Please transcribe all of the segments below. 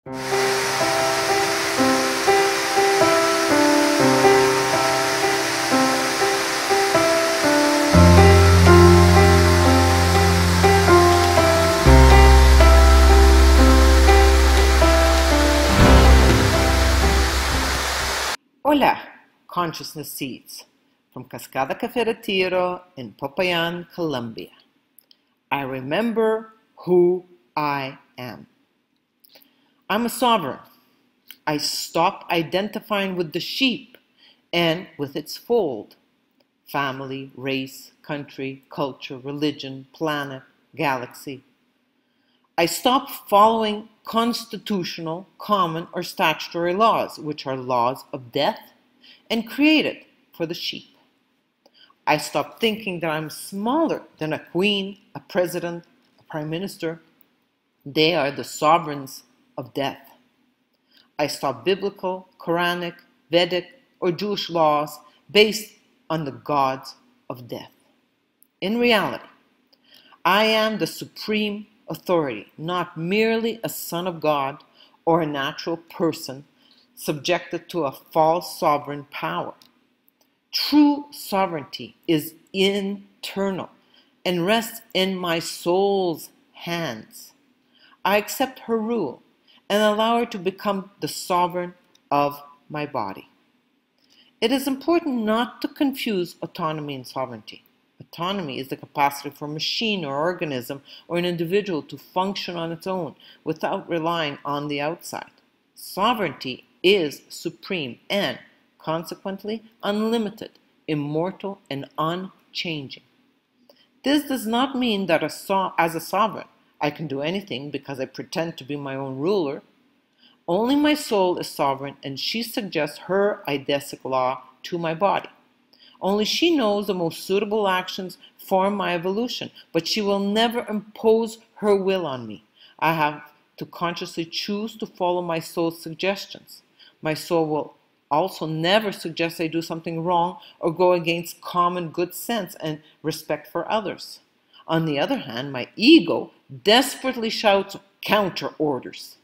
Hola, Consciousness Seeds, from Cascada Café Retiro in Popayan, Colombia. I remember who I am. I'm a sovereign. I stop identifying with the sheep and with its fold: family, race, country, culture, religion, planet, galaxy. I stop following constitutional, common, or statutory laws, which are laws of death and created for the sheep. I stop thinking that I'm smaller than a queen, a president, a prime minister. They are the sovereigns of death. I stop biblical, Quranic, Vedic, or Jewish laws based on the gods of death. In reality, I am the supreme authority, not merely a son of God or a natural person subjected to a false sovereign power. True sovereignty is internal and rests in my soul's hands. I accept her rule and allow her to become the sovereign of my body. It is important not to confuse autonomy and sovereignty. Autonomy is the capacity for a machine or organism or an individual to function on its own without relying on the outside. Sovereignty is supreme and, consequently, unlimited, immortal, and unchanging. This does not mean that as a sovereign, I can do anything because I pretend to be my own ruler. Only my soul is sovereign, and she suggests her idessic law to my body. Only she knows the most suitable actions for my evolution, but she will never impose her will on me. I have to consciously choose to follow my soul's suggestions. My soul will also never suggest I do something wrong or go against common good sense and respect for others. On the other hand, my ego desperately shouts counter orders.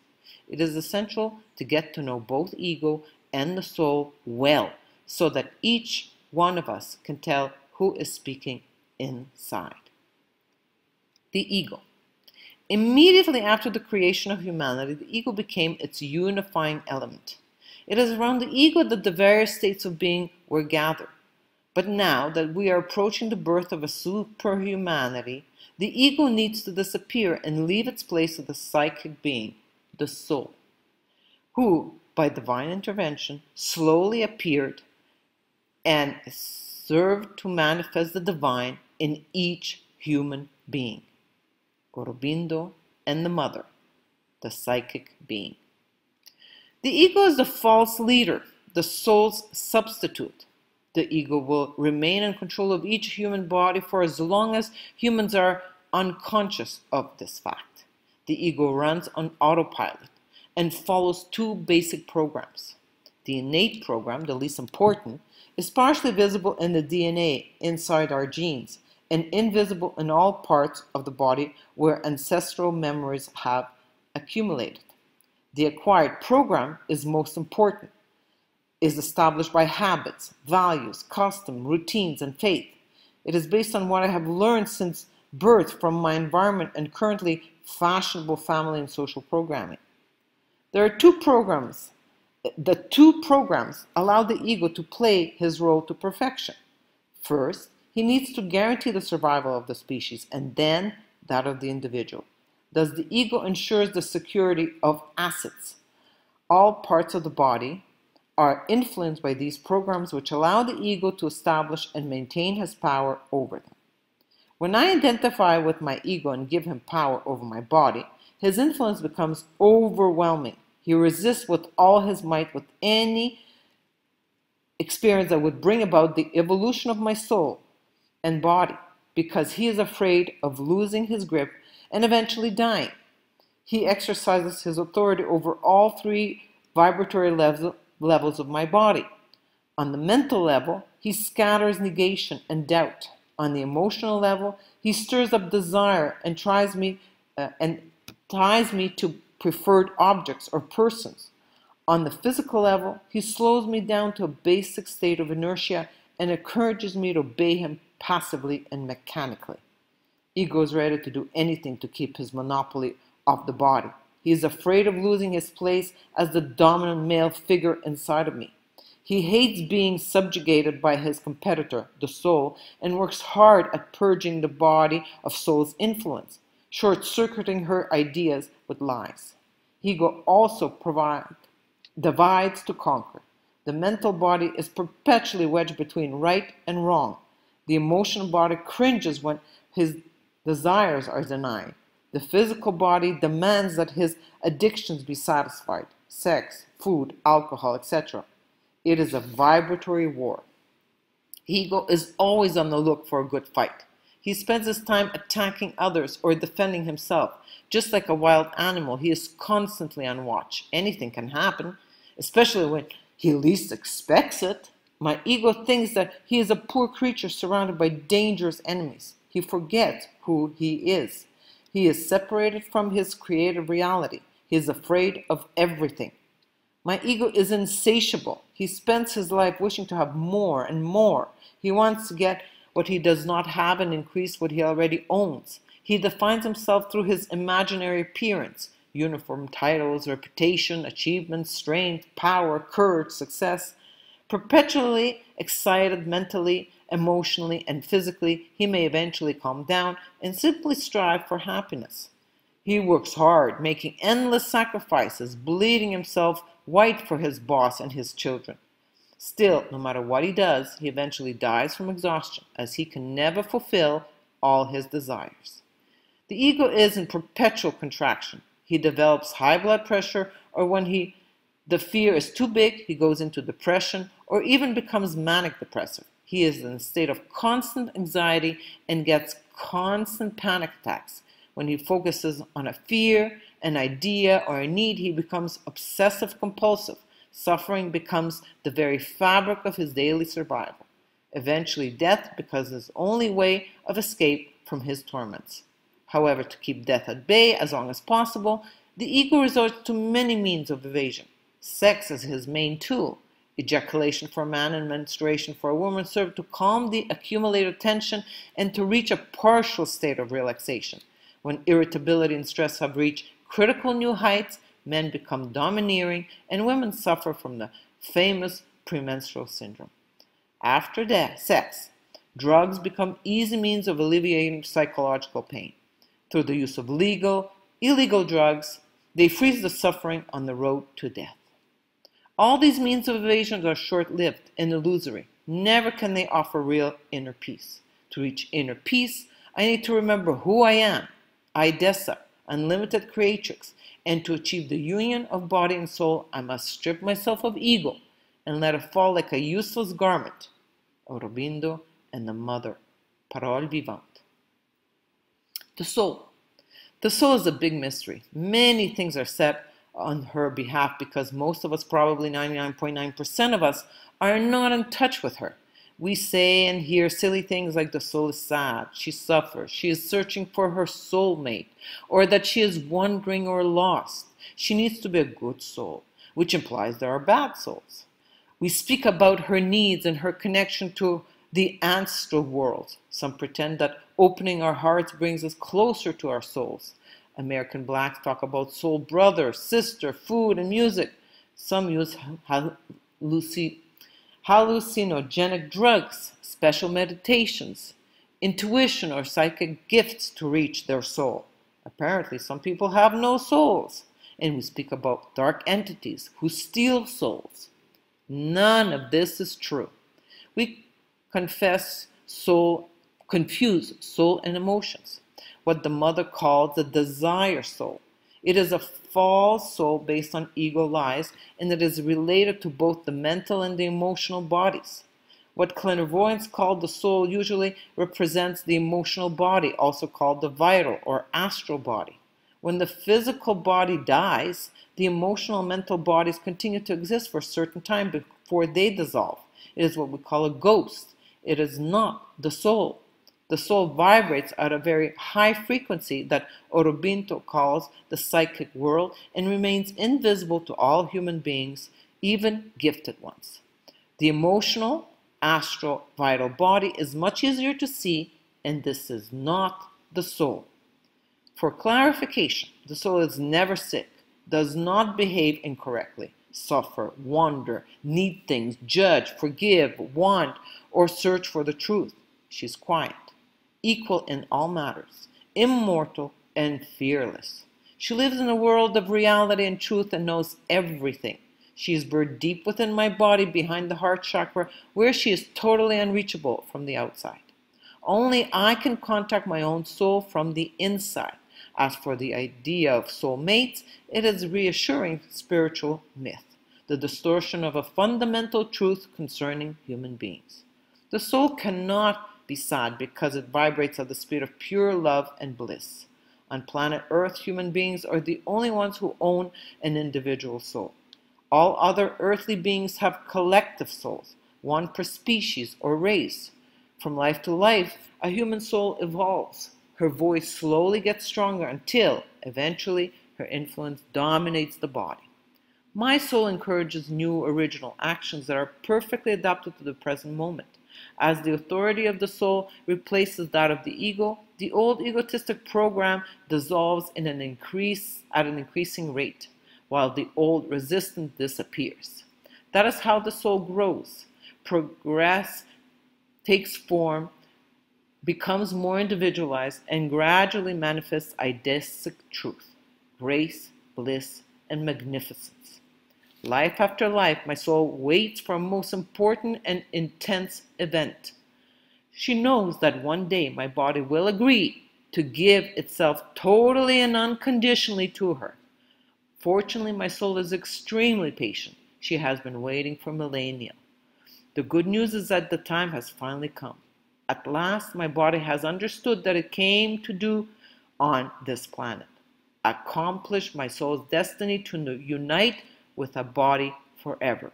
It is essential to get to know both ego and the soul well, so that each one of us can tell who is speaking inside. The ego. Immediately after the creation of humanity, the ego became its unifying element. It is around the ego that the various states of being were gathered. But now that we are approaching the birth of a superhumanity, the ego needs to disappear and leave its place to the psychic being, the soul, who, by divine intervention, slowly appeared and served to manifest the divine in each human being. Aurobindo and the mother, the psychic being. The ego is the false leader, the soul's substitute. The ego will remain in control of each human body for as long as humans are unconscious of this fact. The ego runs on autopilot and follows two basic programs. The innate program, the least important, is partially visible in the DNA inside our genes and invisible in all parts of the body where ancestral memories have accumulated. The acquired program is most important, is established by habits, values, custom, routines, and faith. It is based on what I have learned since birth from my environment and currently fashionable family and social programming. There are two programs. The two programs allow the ego to play his role to perfection. First, he needs to guarantee the survival of the species and then that of the individual. Thus, the ego ensures the security of assets. All parts of the body are influenced by these programs, which allow the ego to establish and maintain his power over them. When I identify with my ego and give him power over my body, his influence becomes overwhelming. He resists with all his might with any experience that would bring about the evolution of my soul and body, because he is afraid of losing his grip and eventually dying. He exercises his authority over all three vibratory levels of my body. On the mental level, he scatters negation and doubt. On the emotional level, he stirs up desire and ties me to preferred objects or persons. On the physical level, he slows me down to a basic state of inertia and encourages me to obey him passively and mechanically. Ego is ready to do anything to keep his monopoly of the body. He is afraid of losing his place as the dominant male figure inside of me. He hates being subjugated by his competitor, the soul, and works hard at purging the body of soul's influence, short-circuiting her ideas with lies. Ego also divides to conquer. The mental body is perpetually wedged between right and wrong. The emotional body cringes when his desires are denied. The physical body demands that his addictions be satisfied: sex, food, alcohol, etc. It is a vibratory war. Ego is always on the look for a good fight. He spends his time attacking others or defending himself. Just like a wild animal, he is constantly on watch. Anything can happen, especially when he least expects it. My ego thinks that he is a poor creature surrounded by dangerous enemies. He forgets who he is. He is separated from his creative reality. He is afraid of everything. My ego is insatiable. He spends his life wishing to have more and more. He wants to get what he does not have and increase what he already owns. He defines himself through his imaginary appearance: uniform titles, reputation, achievements, strength, power, courage, success. Perpetually excited mentally, emotionally, and physically, he may eventually calm down and simply strive for happiness. He works hard, making endless sacrifices, bleeding himself white for his boss and his children. Still, no matter what he does, he eventually dies from exhaustion, as he can never fulfill all his desires. The ego is in perpetual contraction. He develops high blood pressure, or when the fear is too big, he goes into depression or even becomes manic depressive. He is in a state of constant anxiety and gets constant panic attacks. When he focuses on a fear, an idea, or a need, he becomes obsessive compulsive. Suffering becomes the very fabric of his daily survival. Eventually, death becomes his only way of escape from his torments. However, to keep death at bay as long as possible, the ego resorts to many means of evasion. Sex is his main tool. Ejaculation for a man and menstruation for a woman serve to calm the accumulated tension and to reach a partial state of relaxation. When irritability and stress have reached critical new heights, men become domineering and women suffer from the famous premenstrual syndrome. After sex, drugs become easy means of alleviating psychological pain. Through the use of legal, illegal drugs, they freeze the suffering on the road to death. All these means of evasion are short-lived and illusory. Never can they offer real inner peace. To reach inner peace, I need to remember who I am, idessic, unlimited creatrix, and to achieve the union of body and soul, I must strip myself of ego and let it fall like a useless garment. Aurobindo and the Mother, Parole Vivante. The soul. The soul is a big mystery. Many things are said on her behalf because most of us, probably 99.9% of us, are not in touch with her. We say and hear silly things like the soul is sad, she suffers, she is searching for her soulmate, or that she is wandering or lost. She needs to be a good soul, which implies there are bad souls. We speak about her needs and her connection to the ancestral world. Some pretend that opening our hearts brings us closer to our souls. American blacks talk about soul brother, sister, food, and music. Some use hallucinogenic drugs, special meditations, intuition, or psychic gifts to reach their soul. Apparently, some people have no souls, and we speak about dark entities who steal souls. None of this is true. We confuse soul and emotions, what the mother calls the desire soul. It is a false soul based on ego lies, and it is related to both the mental and the emotional bodies. What clairvoyants call the soul usually represents the emotional body, also called the vital or astral body. When the physical body dies, the emotional and mental bodies continue to exist for a certain time before they dissolve. It is what we call a ghost. It is not the soul. The soul vibrates at a very high frequency that Aurobindo calls the psychic world and remains invisible to all human beings, even gifted ones. The emotional, astral, vital body is much easier to see, and this is not the soul. For clarification, the soul is never sick, does not behave incorrectly, suffer, wonder, need things, judge, forgive, want, or search for the truth. She's quiet, equal in all matters, immortal and fearless. She lives in a world of reality and truth and knows everything. She is buried deep within my body behind the heart chakra, where she is totally unreachable from the outside. Only I can contact my own soul from the inside. As for the idea of soulmates, it is a reassuring spiritual myth, the distortion of a fundamental truth concerning human beings. The soul cannot be sad because it vibrates at the speed of pure love and bliss. On planet Earth, human beings are the only ones who own an individual soul. All other earthly beings have collective souls, one per species or race. From life to life, a human soul evolves. Her voice slowly gets stronger until, eventually, her influence dominates the body. My soul encourages new original actions that are perfectly adapted to the present moment. As the authority of the soul replaces that of the ego, the old egotistic program dissolves at an increasing rate, while the old resistance disappears. That is how the soul grows. Progress takes form, becomes more individualized, and gradually manifests idessic truth, grace, bliss, and magnificence. Life after life, my soul waits for a most important and intense event. She knows that one day my body will agree to give itself totally and unconditionally to her. Fortunately, my soul is extremely patient. She has been waiting for millennia. The good news is that the time has finally come. At last, my body has understood that it came to do on this planet. Accomplish my soul's destiny to unite with a body forever.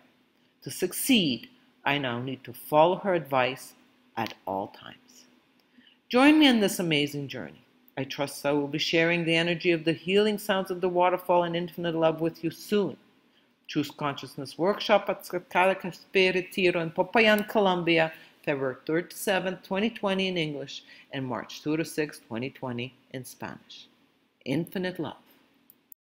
To succeed, I now need to follow her advice at all times. Join me in this amazing journey. I trust I will be sharing the energy of the healing sounds of the waterfall and infinite love with you soon. Choose Consciousness Workshop at Cascada Caferetiro in Popayan, Colombia, February 3rd to 7th, 2020 in English, and March 2 to 6, 2020 in Spanish. Infinite love.